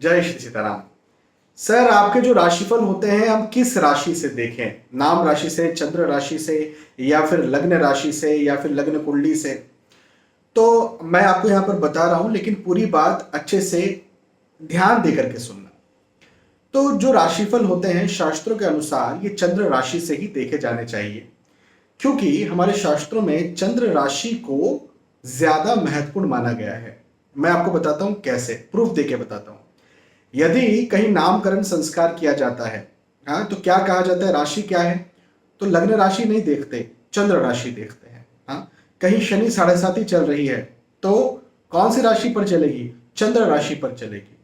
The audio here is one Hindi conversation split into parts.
जय श्री सीताराम। सर, आपके जो राशिफल होते हैं हम किस राशि से देखें? नाम राशि से, चंद्र राशि से, या फिर लग्न राशि से, या फिर लग्न कुंडली से? तो मैं आपको यहां पर बता रहा हूं, लेकिन पूरी बात अच्छे से ध्यान दे करके सुनना। तो जो राशिफल होते हैं शास्त्रों के अनुसार ये चंद्र राशि से ही देखे जाने चाहिए, क्योंकि हमारे शास्त्रों में चंद्र राशि को ज्यादा महत्वपूर्ण माना गया है। मैं आपको बताता हूं कैसे, प्रूफ देके बताता हूं। यदि कहीं नामकरण संस्कार किया जाता है, हाँ, तो क्या कहा जाता है? राशि क्या है? तो लग्न राशि नहीं देखते, चंद्र राशि देखते हैं। हाँ, कहीं शनि 7.5 चल रही है तो कौन सी राशि पर चलेगी? चंद्र राशि पर चलेगी।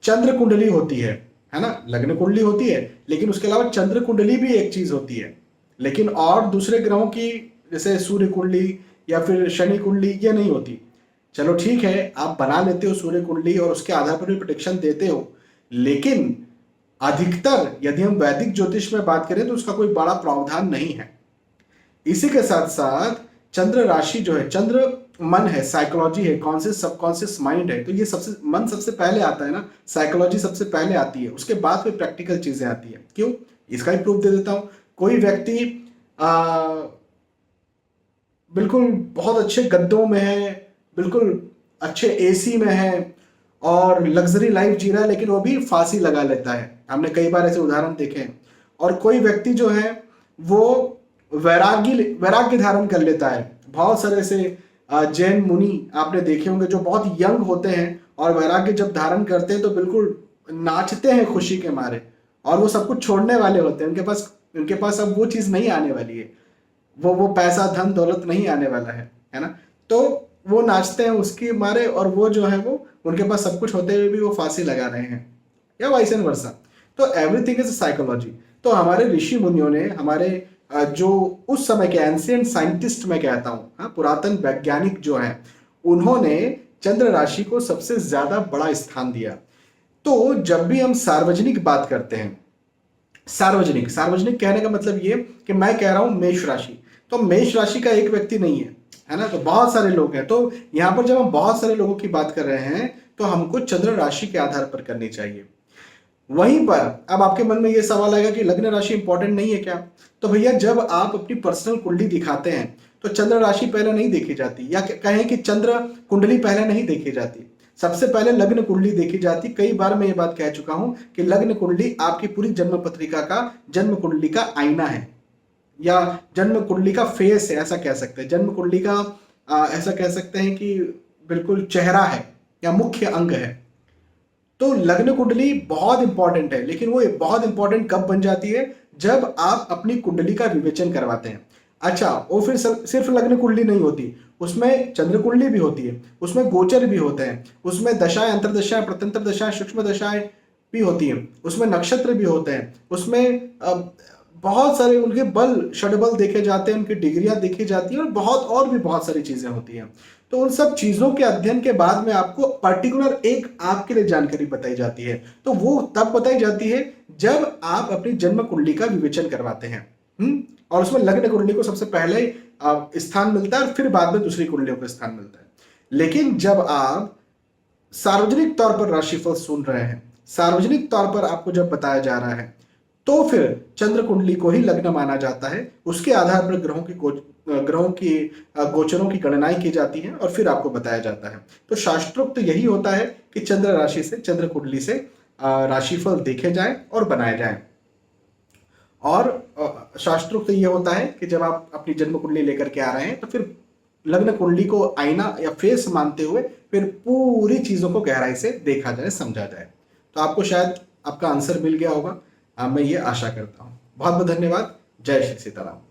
चंद्र कुंडली होती है ना? लग्न कुंडली होती है, लेकिन उसके अलावा चंद्र कुंडली भी एक चीज होती है। लेकिन और दूसरे ग्रहों की, जैसे सूर्य कुंडली या फिर शनि कुंडली, ये नहीं होती। चलो ठीक है, आप बना लेते हो सूर्य कुंडली और उसके आधार पर भी प्रोटेक्शन देते हो, लेकिन अधिकतर यदि हम वैदिक ज्योतिष में बात करें तो उसका कोई बड़ा प्रावधान नहीं है। इसी के साथ साथ चंद्र राशि जो है, चंद्र मन है, साइकोलॉजी है, कॉन्शियस सबकॉन्शियस माइंड है, तो ये सबसे मन सबसे पहले आता है ना, साइकोलॉजी सबसे पहले आती है, उसके बाद फिर प्रैक्टिकल चीजें आती है। क्यों? इसका ही प्रूफ दे देता हूं। कोई व्यक्ति बिल्कुल बहुत अच्छे गद्दों में है, बिल्कुल अच्छे एसी में है और लग्जरी लाइफ जी रहा है, लेकिन वो भी फांसी लगा लेता है। हमने कई बार ऐसे उदाहरण देखे हैं। और कोई व्यक्ति जो है वो वैराग्य धारण कर लेता है। बहुत सारे ऐसे जैन मुनि आपने देखे होंगे जो बहुत यंग होते हैं और वैराग्य जब धारण करते हैं तो बिल्कुल नाचते हैं खुशी के मारे, और वो सब कुछ छोड़ने वाले होते हैं। उनके पास अब वो चीज नहीं आने वाली है, वो पैसा धन दौलत नहीं आने वाला है ना? तो वो नाचते हैं उसके मारे, और वो जो है वो उनके पास सब कुछ होते हुए भी वो फांसी लगा रहे हैं, या वाइस एंड वर्सा। तो एवरीथिंग इज साइकोलॉजी। तो हमारे ऋषि मुनियों ने, हमारे जो उस समय के एंशिएंट साइंटिस्ट मैं कहता हूँ, हाँ, पुरातन वैज्ञानिक जो हैं, उन्होंने चंद्र राशि को सबसे ज्यादा बड़ा स्थान दिया। तो जब भी हम सार्वजनिक बात करते हैं, सार्वजनिक कहने का मतलब ये कि मैं कह रहा हूं मेष राशि, तो मेष राशि का एक व्यक्ति नहीं है ना, तो बहुत सारे लोग हैं। तो यहां पर जब हम बहुत सारे लोगों की बात कर रहे हैं तो हमको चंद्र राशि के आधार पर करनी चाहिए। वहीं पर अब आपके मन में यह सवाल आएगा कि लग्न राशि इंपॉर्टेंट नहीं है क्या? तो भैया, जब आप अपनी पर्सनल कुंडली दिखाते हैं तो चंद्र राशि पहले नहीं देखी जाती, या कहें कि चंद्र कुंडली पहले नहीं देखी जाती। सबसे पहले लग्न कुंडली देखी जाती। कई बार मैं ये बात कह चुका हूं कि लग्न कुंडली आपकी पूरी जन्म पत्रिका का, जन्म कुंडली का आईना है, या जन्म कुंडली का फेस है, ऐसा कह सकते हैं। जन्म कुंडली का ऐसा कह सकते हैं कि बिल्कुल चेहरा है या मुख्य अंग है। तो लग्न कुंडली बहुत इंपॉर्टेंट है, लेकिन वो बहुत इंपॉर्टेंट कब बन जाती है? जब आप अपनी कुंडली का विवेचन करवाते हैं। अच्छा, वो फिर सिर्फ लग्न कुंडली नहीं होती, उसमें चंद्र कुंडली भी होती है, उसमें गोचर भी होते हैं, उसमें दशाएं, अंतर्दशाएं, प्रत्यंतर दशाएं, सूक्ष्म दशाएं भी होती हैं, उसमें नक्षत्र भी होते हैं, उसमें बहुत सारे उनके बल, षडबल देखे जाते हैं, उनकी डिग्रियां देखी जाती हैं, और भी बहुत सारी चीजें होती हैं। तो उन सब चीजों के अध्ययन के बाद में आपको पर्टिकुलर एक आपके लिए जानकारी बताई जाती है। तो वो तब बताई जाती है जब आप अपनी जन्म कुंडली का विवेचन करवाते हैं। और उसमें लग्न कुंडली को सबसे पहले स्थान मिलता है, और फिर बाद में दूसरी कुंडलियों को स्थान मिलता है। लेकिन जब आप सार्वजनिक तौर पर राशिफल सुन रहे हैं, सार्वजनिक तौर पर आपको जब बताया जा रहा है, तो फिर चंद्र कुंडली को ही लग्न माना जाता है। उसके आधार पर ग्रहों की गोचरों की गणनाएं की जाती हैं और फिर आपको बताया जाता है। तो शास्त्रोक्त यही होता है कि चंद्र राशि से, चंद्र कुंडली से राशिफल देखे जाएं और बनाए जाएं। और शास्त्रोक्त ये होता है कि जब आप अपनी जन्म कुंडली लेकर के आ रहे हैं तो फिर लग्न कुंडली को आईना या फेस मानते हुए फिर पूरी चीजों को गहराई से देखा जाए, समझा जाए। तो आपको शायद आपका आंसर मिल गया होगा, मैं ये आशा करता हूँ। बहुत बहुत धन्यवाद। जय श्री सीताराम।